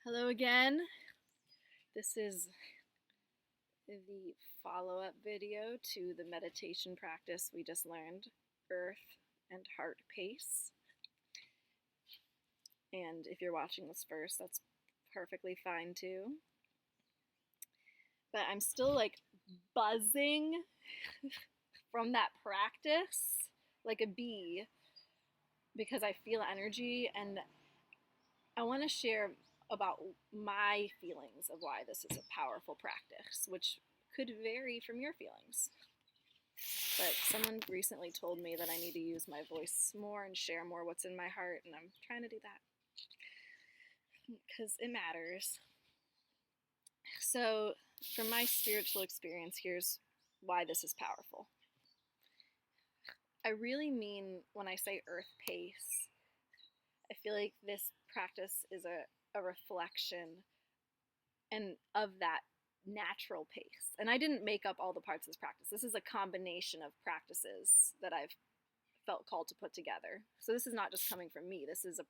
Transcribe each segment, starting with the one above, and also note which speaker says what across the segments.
Speaker 1: Hello again. This is the follow-up video to the meditation practice we just learned, eARTh and heart pace. And if you're watching this first, that's perfectly fine too. But I'm still like buzzing from that practice like a bee because I feel energy, and I want to share about my feelings of why this is a powerful practice, which could vary from your feelings. But someone recently told me that I need to use my voice more and share more what's in my heart, and I'm trying to do that because it matters. So, from my spiritual experience, here's why this is powerful. I really mean when I say eARTh pace, I feel like this practice is a reflection and of that natural pace. And I didn't make up all the parts of this practice. This is a combination of practices that I've felt called to put together. So this is not just coming from me. This is a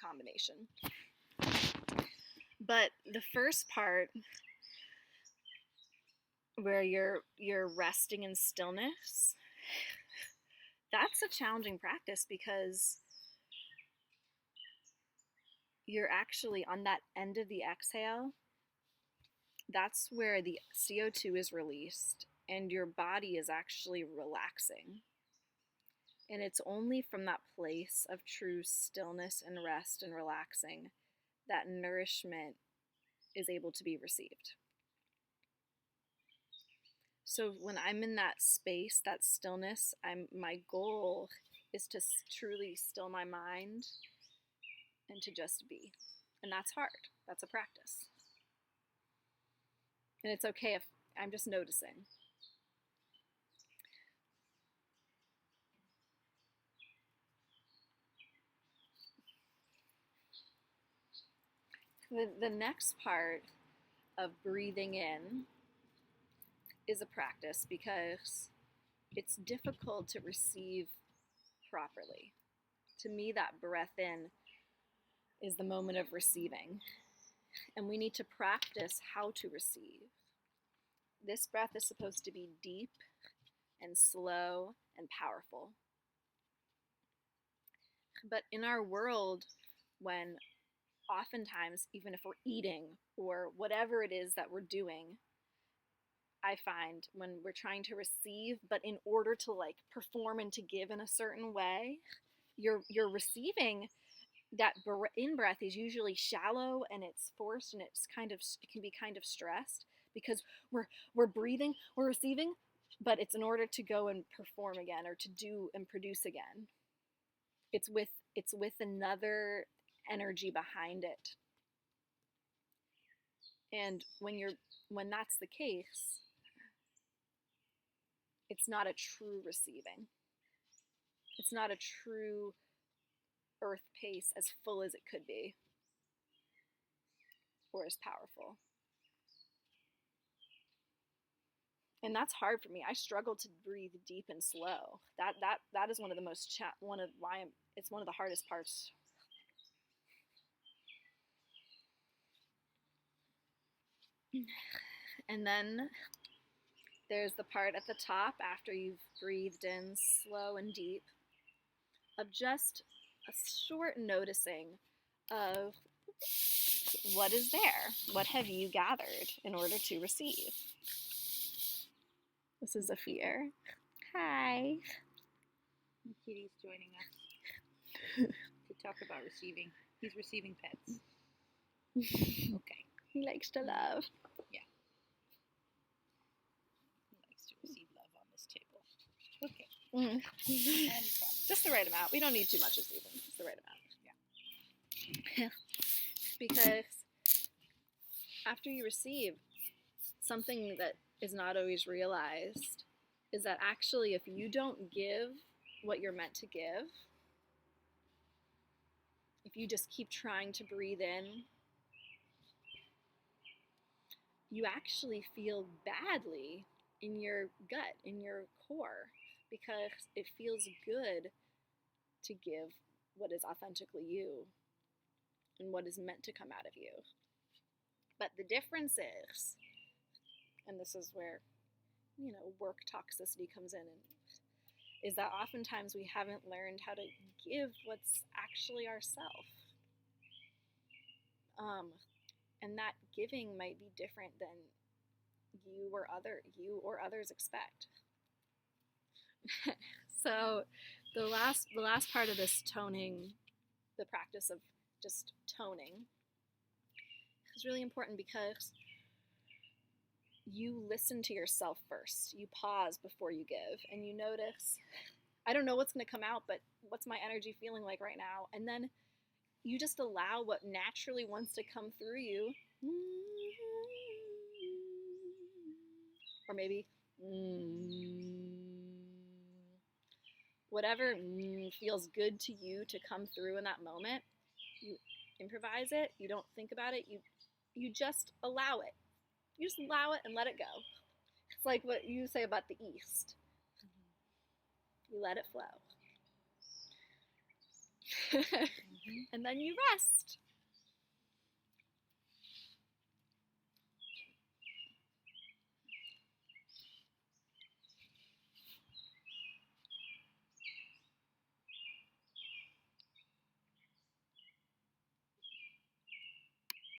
Speaker 1: combination. But the first part, where you're resting in stillness, that's a challenging practice because you're actually on that end of the exhale. That's where the CO2 is released and your body is actually relaxing. And it's only from that place of true stillness and rest and relaxing that nourishment is able to be received. So when I'm in that space, that stillness, my goal is to truly still my mind and to just be. And that's hard. That's a practice. And it's okay if I'm just noticing. The next part of breathing in is a practice because it's difficult to receive properly. To me, that breath in is the moment of receiving. And we need to practice how to receive. This breath is supposed to be deep and slow and powerful. But in our world, when oftentimes, even if we're eating or whatever it is that we're doing, I find when we're trying to receive, but in order to like perform and to give in a certain way, you're receiving. That in-breath is usually shallow and it's forced and it can be kind of stressed because we're breathing, we're receiving, but it's in order to go and perform again or to do and produce again. It's with another energy behind it. And when that's the case, it's not a true receiving. It's not a true eARTh pace as full as it could be or as powerful. And that's hard for me. I struggle to breathe deep and slow. That is one of the most it's one of the hardest parts. And then there's the part at the top after you've breathed in slow and deep of just a short noticing of what is there. What have you gathered in order to receive? This is Zafir. Hi.
Speaker 2: Kitty's joining us to talk about receiving. He's receiving pets. Okay.
Speaker 1: He likes to love.
Speaker 2: Yeah. He likes to receive love on this table. Okay.
Speaker 1: And just the right amount. We don't need too much receiving. Just the right amount. Yeah. Because after you receive, something that is not always realized is that actually if you don't give what you're meant to give, if you just keep trying to breathe in, you actually feel badly in your gut, in your core, because it feels good to give what is authentically you. and what is meant to come out of you. But the difference is, and this is where, work toxicity comes in, is that oftentimes we haven't learned how to give what's actually ourself. And that giving might be different than you or others expect. So the last part of this toning, the practice of just toning, is really important because you listen to yourself first. You pause before you give, and you notice, I don't know what's going to come out, but what's my energy feeling like right now? And then you just allow what naturally wants to come through you. Or maybe whatever feels good to you to come through in that moment. You improvise it. You don't think about it. You just allow it. You just allow it and let it go. It's like what you say about the East. You let it flow. And then you rest.